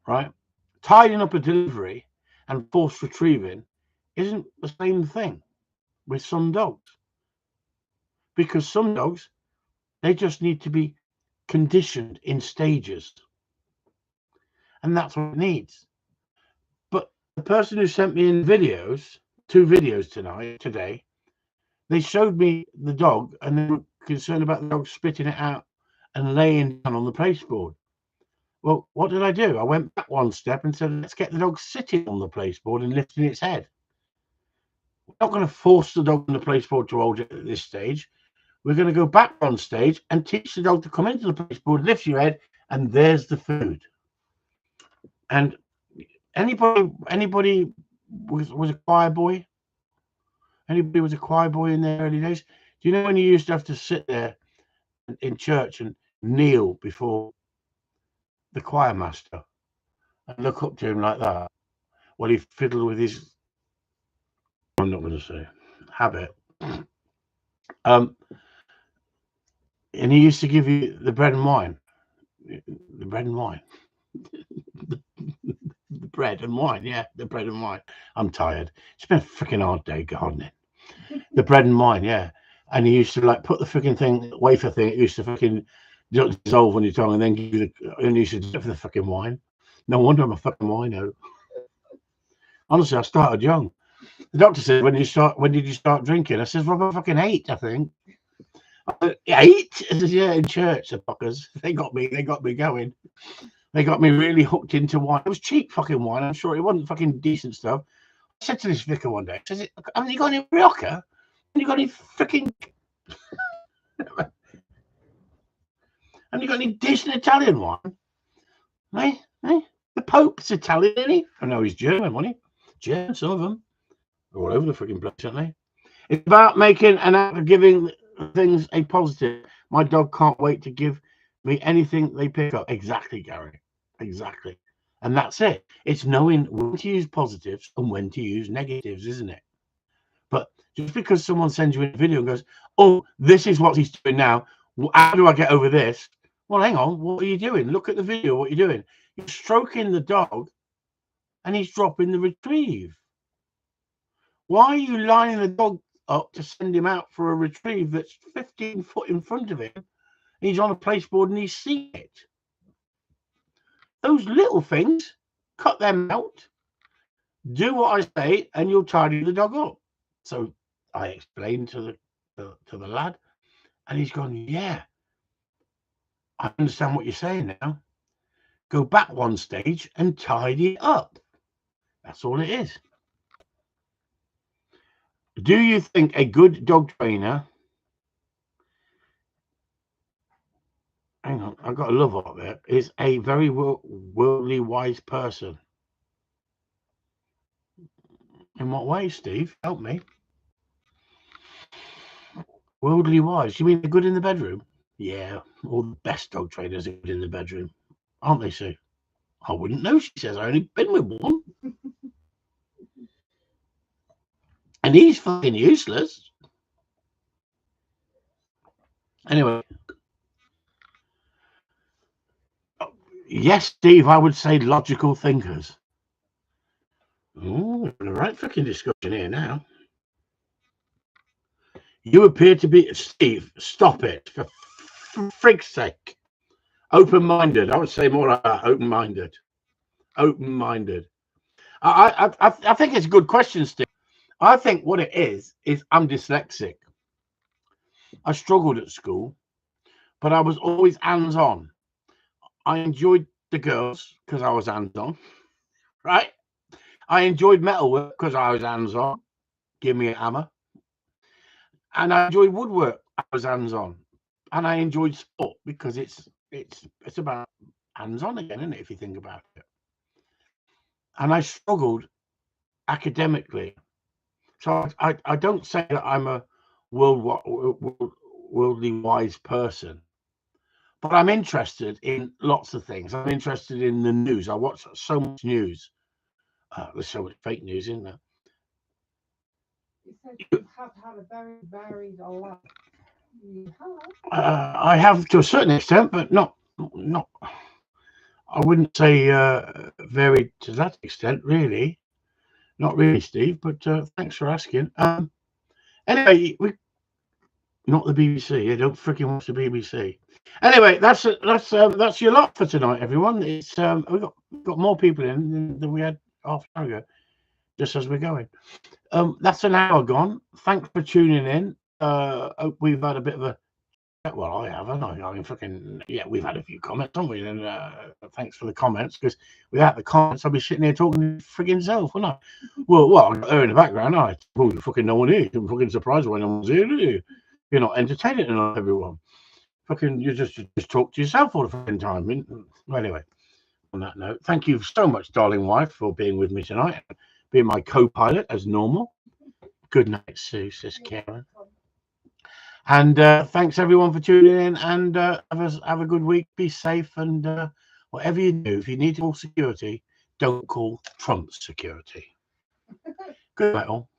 right? Tidying up a delivery and force retrieving isn't the same thing with some dogs. Because some dogs, they just need to be conditioned in stages. And that's what it needs. But the person who sent me in videos, 2 videos today, they showed me the dog and they were concerned about the dog spitting it out and laying down on the placeboard. Well, what did I do? I went back one step and said, let's get the dog sitting on the placeboard and lifting its head. We're not going to force the dog on the placeboard to hold it at this stage. We're going to go back on stage and teach the dog to come into the placeboard, lift your head, and there's the food. And anybody was a choir boy? Anybody was a choir boy in their early days? Do you know when you used to have to sit there in church and kneel before the choir master and look up to him like that while he fiddled with his, I'm not going to say, habit. And he used to give you the bread and wine. The bread and wine. The bread and wine, yeah, the bread and wine. I'm tired. It's been a freaking hard day gardening. The bread and wine, yeah. And he used to like put the freaking thing, wafer thing, it used to freaking dissolve on your tongue and then give you and you used to do it for the freaking wine. No wonder I'm a fucking wino. Honestly, I started young. The doctor said, when did you start drinking? I said, well, I'm fucking 8, I think. 8? I said, yeah, in church, the fuckers. They got me going. They got me really hooked into wine. It was cheap fucking wine, I'm sure. It wasn't fucking decent stuff. I said to this vicar one day, I said, haven't you got any Rioja? Haven't you got any freaking... haven't you got any decent Italian wine? Hey? The Pope's Italian, isn't he? I know he's German, wasn't he? German, some of them. They're all over the freaking place, aren't they? It's about making and out of giving things a positive. My dog can't wait to give me anything they pick up. Exactly, Gary. Exactly. And that's it. It's knowing when to use positives and when to use negatives, isn't it? But just because someone sends you a video and goes, oh, this is what he's doing now. How do I get over this? Well, hang on. What are you doing? Look at the video. What you're doing. You're stroking the dog and he's dropping the retrieve. Why are you lining the dog up to send him out for a retrieve that's 15 foot in front of him? He's on a placeboard and he's seeing it. Those little things, cut them out. Do what I say, and you'll tidy the dog up. So I explained to the lad, and he's gone, yeah, I understand what you're saying now. Go back one stage and tidy it up. That's all it is. Do you think a good dog trainer hang on, I've got a love up there, is a very worldly wise person. In what way, Steve? Help me. Worldly wise. You mean they're good in the bedroom? Yeah, all the best dog trainers are good in the bedroom, aren't they, Sue? I wouldn't know, she says. I only been with one. And he's fucking useless. Anyway. Yes, Steve, I would say logical thinkers. Oh, the right fucking discussion here now. You appear to be... Steve, stop it. For frig's sake. Open-minded. I would say more like that. Open-minded. Open-minded. I think it's a good question, Steve. I think what it is I'm dyslexic. I struggled at school, but I was always hands-on. I enjoyed the girls because I was hands-on, right? I enjoyed metalwork because I was hands-on. Give me a hammer. And I enjoyed woodwork. I was hands-on. And I enjoyed sport because it's about hands-on again, isn't it, if you think about it? And I struggled academically. So I don't say that I'm a worldly wise person. But I'm interested in lots of things. I'm interested in the news. I watch so much news. There's so much fake news, isn't there? You said you have had a very varied life. You have? I have to a certain extent, but not. I wouldn't say varied to that extent, really. Not really, Steve. But thanks for asking. Anyway, not the BBC. You don't freaking watch the BBC. Anyway, that's your lot for tonight, everyone. It's we've got more people in than we had half an hour ago, just as we're going. That's an hour gone. Thanks for tuning in. Hope we've had a bit of a... Well, I haven't. I mean, fucking yeah, we've had a few comments, haven't we? And thanks for the comments, because without the comments, I'd be sitting here talking to frigging self, wouldn't I? Well, I got her in the background. I fucking no one here. I'm fucking surprised when no one's here, do you? You're not entertaining enough, everyone. Fucking, you just talk to yourself all the fucking time. Anyway, on that note, thank you so much, darling wife, for being with me tonight, being my co-pilot as normal. Good night, Sue, says Karen. And thanks everyone for tuning in, and have a good week. Be safe, and whatever you do, if you need to call security, don't call Trump's security. Good night all.